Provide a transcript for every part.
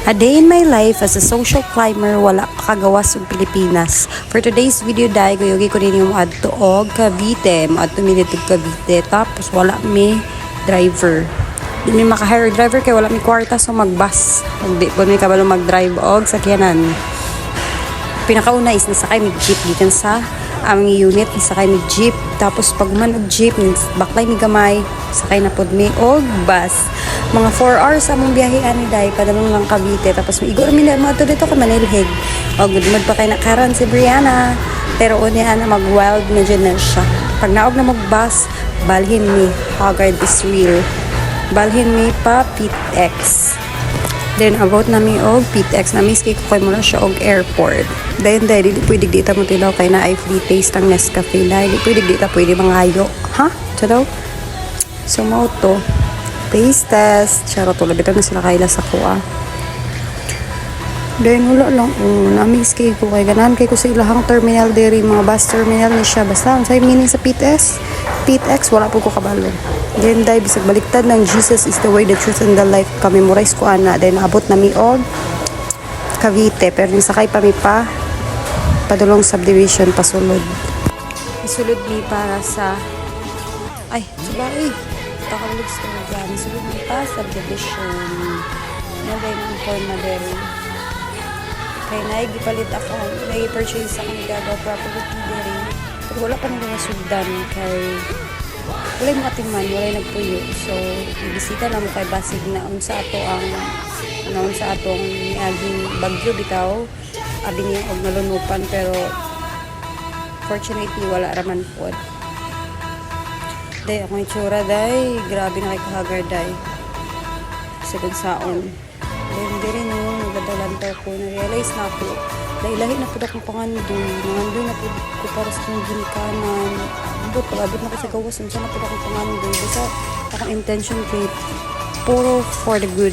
A day in my life as a social climber, wala pa kagawas ng Pilipinas. For today's video dahil kuyugi ko rin yung adto og Cavite, adto minitog Cavite, tapos wala mi driver. Di mi maka-hire driver kay wala mi kwarta so magbus. Di po mi kabalo mag-drive og sakyanan. Pinakauna is nasakay mi jeep gikan sa aming unit, nasakay mi jeep, tapos pag man og jeep baklay mi gamay, sakay na pod mi og bus. Mga 4 hours among biyahe ani dai padalong lang Cavite, tapos miigo mi na mato dito ka Manilhig. Og gudmod pa kay nakaron si Brianna, pero unya na mag wild na dyan na siya. Pag naog na mag bus, balhin mi Haggard is real, balhin mi pa PTX. Then about nami og PTX na miski ko kay muna siya og airport. Then di pwede dita mo tilaw kay na ay free taste ang Nescafe na di pwede dita pwede mangayo. Ha? Tilaw? So mo to taste test. Charot ulit bitaw na sila kaila sa kuha. Then wala lang na miski ko kay ganan kay ko sa ilahang terminal diri mga bus terminal ni siya basta ang say meaning sa PTX wala po ko kabalo. Then dahil bisag baliktad ng Jesus is the way, the truth, and the life. Memorize ko ana. Then abot na mi og Cavite. Pero nisakay pa mi pa padulong subdivision pasulod. Isulod mi para sa ay, sabay. Takalog sa dyan. Isulod mi pa subdivision. Nalay ng Cornadero. Kaya naigipalit ako. Nai-purchase ako ng gagaw property diri. Pero wala pa nila nasugdan kay wala yung atiman, wala yung nagpuyo. So, ibisita na mo kay basig na unsa ato ang unsa atong niaging bagyo bitaw. Abi niya og nalunupan pero fortunately wala raman pod. Day ako itsura day, grabe na kay Haggard day. Second saon. Then diri no nagadalantaw ko na realize na ako. Dahil na po akong pangandoy. Nangandoy na po ko para sa kong ginikanan. Pag-abot na ko sa gawas, saan na po akong pangandoy. Basta akong intention kay puro for the good.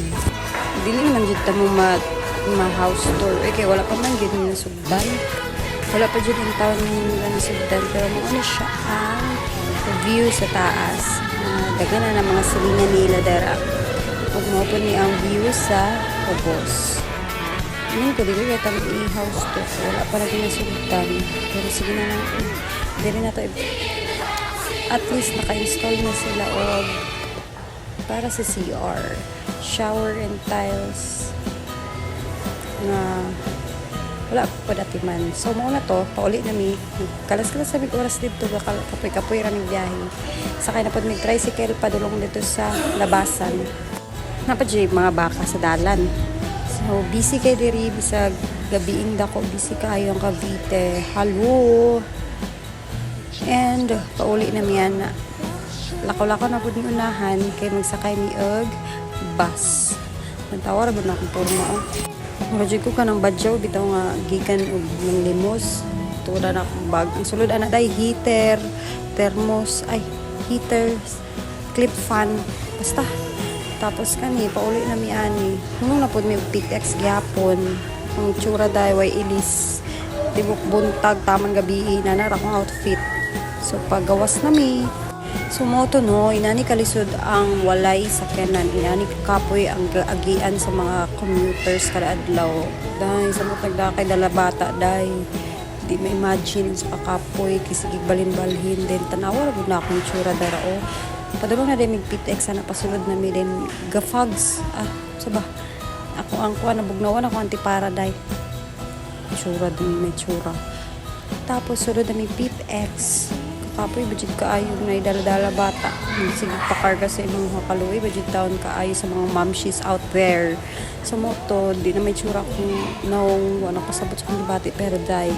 Dili naman dito mo ma-house tour. Kaya wala pa man dito na sugdan. Wala pa dito ang taon nila na sugdan. Pero ano siya ang view sa taas. Dagan na ng mga silingan nila dara. Huwag mo po niya ang view sa Obos. Ngayon ko, dili kaya i-house to. Wala pa lagi na sugdan. Pero sige na lang. Dili na to. At least naka-install na sila og para sa CR. Shower and tiles na wala pa dati man. So, mauna to. Pauli na mi. Kalas-kalas sabi ko oras dito. Kapoy-kapoy raming biyahe. Sakay na po may tricycle padulong dito sa labasan. Napadyo mga baka sa dalan. So, busy kay diri bisag gabiing dako busy kayo ang Cavite. Hello. And pauli na miyan na lakaw-lakaw na pud ni unahan kay magsakay mi og bus. Nagtawar ba na akong turma oh. Murag ko kanang badyaw bitaw nga gikan og ng limos. Tuwa na akong bag. Ang sulod ana day heater, thermos, ay heaters, clip fan. Basta tapos kani pauli na mi ani nung napod mi PTX gyapon ang tsura day way ilis tibok buntag tamang gabi na nara akong outfit. So paggawas na mi sumoto no inani kalisod ang walay sakyanan, inani kapoy ang agian sa mga commuters kada adlaw dahil sa mga nagdakay dala bata dahil di ma-imagine sa kapoy kisigig balin-balhin din tanawa ra gud na akong tsura dara o padulong na din mig PTX na pasulod na mi din gafags saba ako ang kuha na bugnawan ako anti-paraday tsura din may tsura tapos sulod na mig PTX kakapoy budget kaayo na idala-dala bata sige pakarga sa imong makaluwi budget down kaayo sa mga momshies out there sa moto di na may tsura kung naong wala kasabot sa kong debate pero dahil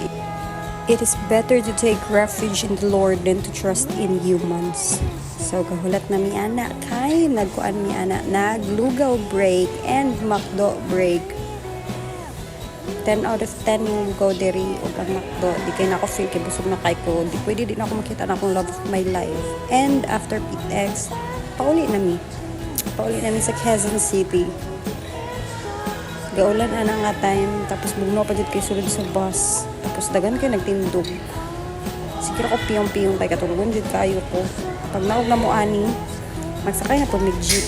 it is better to take refuge in the Lord than to trust in humans. So, kahulat na mi anak kay nagkuan mi anak naglugaw break and McDo break. 10 out of 10 yung lugaw diri o ang McDo. Di kay na ako feel kay busog na kay ko. Di pwede din ako makita na akong love of my life. And after PTX, pauli na mi sa Quezon City. Gaulan ana nga time tapos bugno pa jud kay sulod sa bus. Tapos dagan kay nagtindog. Siguro ko piyong-piyong kay katulugon jud kayo ko. Pag naog na mo ani, magsakay na po mig jeep.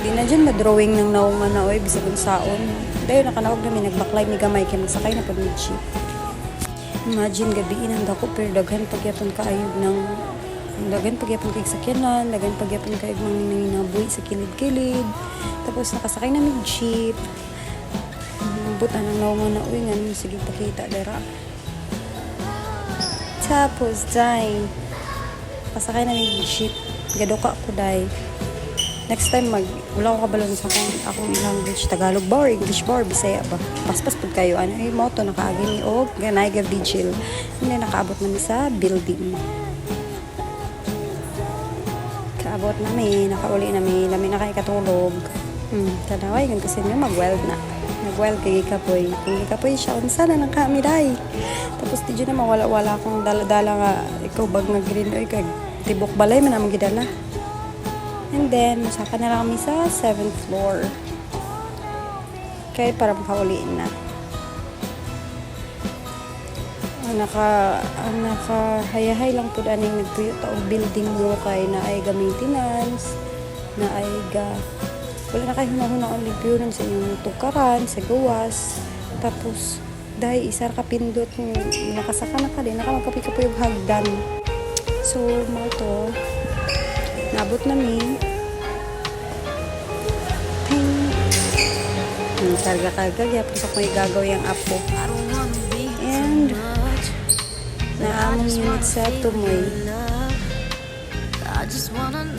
Di na dyan madrawing ng naungan na oy, bisag unsaon. Dahil nakanawag namin, nagbaklay ni gamay, kaya magsakay na po ng jeep. Imagine, gabi inang dako, pero daghan pagyapon kaayog ng daghan pagyapon kay sakyanan, daghan pagyapon kay mga nanginabuhi sa kilid-kilid. Tapos nakasakay na ng jeep. Butan ang naungan na uy, nga sige pakita dara. Tapos, day, pasakay na ng jeep. Gadoka ko, day. Next time, wala ko kabalon sa akong language. Tagalog ba or English ba or Bisaya ba? Paspas pag kayo. Ano yung moto, nakaagi ni Og, ganay ga vigil. Hindi, nakaabot namin sa building. Kaabot namin, nakauli namin, namin nakikatulog. Tanaway, gan kasi niya mag-weld na. Nag-weld kay Kapoy. Kay Kapoy siya, unsa na ng kami, day. Tapos di dyan naman, wala akong dala-dala nga, ikaw bag nga green, oy, kag tibok balay, manamang gidala. And then, masaka na lang kami sa 7th floor. Kaya para makauliin na. Ang nakahayahay lang po daning nagpuyo taong building mo kay na ay ga maintenance, na ay ga wala na kayo hunahuna ang limpyunan sa inyong tukaran, sa gawas. Tapos, dahil isa ka pindot, nakasaka na ka din, nakamagkapit ka po yung hagdan. So, mga to, nabot namin. Karga-karga, yapon sa kung igagaw yung apo. And, naamong unit sa tumoy.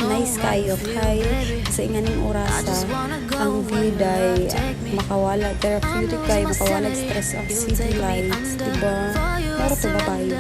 Nice kayo, kay sa inganing orasa, ang view day makawala, therapeutic kayo, makawala stress ang city lights, diba? Mara to babayo.